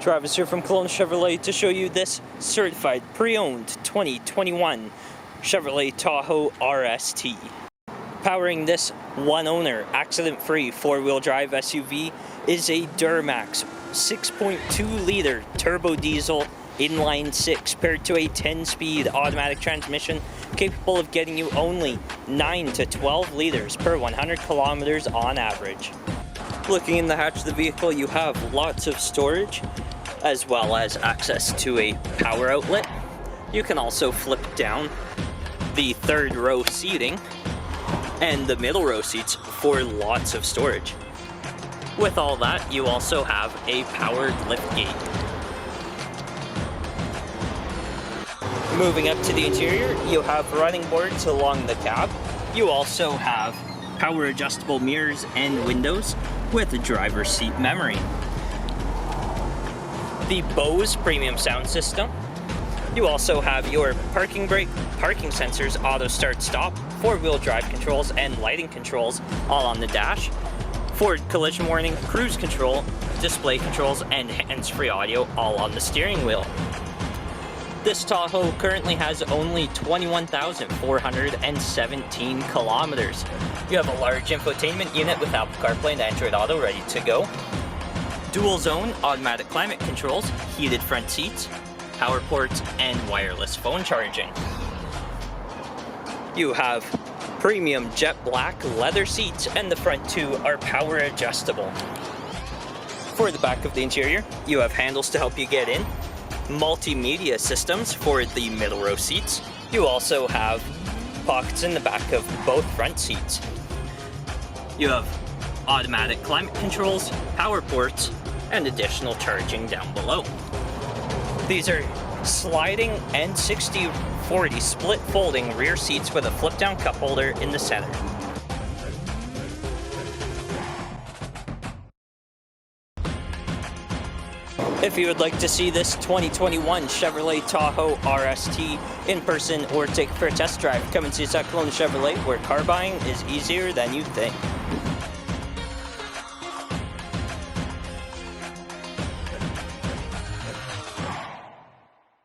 Travis here from Kelowna Chevrolet to show you this certified pre-owned 2021 Chevrolet Tahoe RST. Powering this one-owner, accident-free four-wheel drive SUV is a DURAMAX 6.2-liter turbo diesel inline 6 paired to a 10-speed automatic transmission capable of getting you only 9 to 12 liters per 100 kilometers on average. Looking in the hatch of the vehicle, you have lots of storage as well as access to a power outlet. You can also flip down the third row seating and the middle row seats for lots of storage. With all that, you also have a powered liftgate. Moving up to the interior, you have running boards along the cab. You also have power adjustable mirrors and windows with a driver's seat memory. The BOSE premium sound system. You also have your parking brake, parking sensors, auto start stop, four-wheel drive controls, and lighting controls all on the dash. Forward collision warning, cruise control, display controls, and hands-free audio all on the steering wheel. This Tahoe currently has only 21,417 kilometers. You have a large infotainment unit with Apple CarPlay and Android Auto ready to go. Dual zone automatic climate controls, heated front seats, power ports, and wireless phone charging. You have premium jet black leather seats, and the front two are power adjustable. For the back of the interior, you have handles to help you get in, multimedia systems for the middle row seats. You also have pockets in the back of both front seats. You have automatic climate controls, power ports, and additional charging down below. These are sliding and 60/40 split folding rear seats with a flip down cup holder in the center. If you would like to see this 2021 Chevrolet Tahoe RST in person or take it for a test drive, come and see us at Kelowna Chevrolet, where car buying is easier than you think.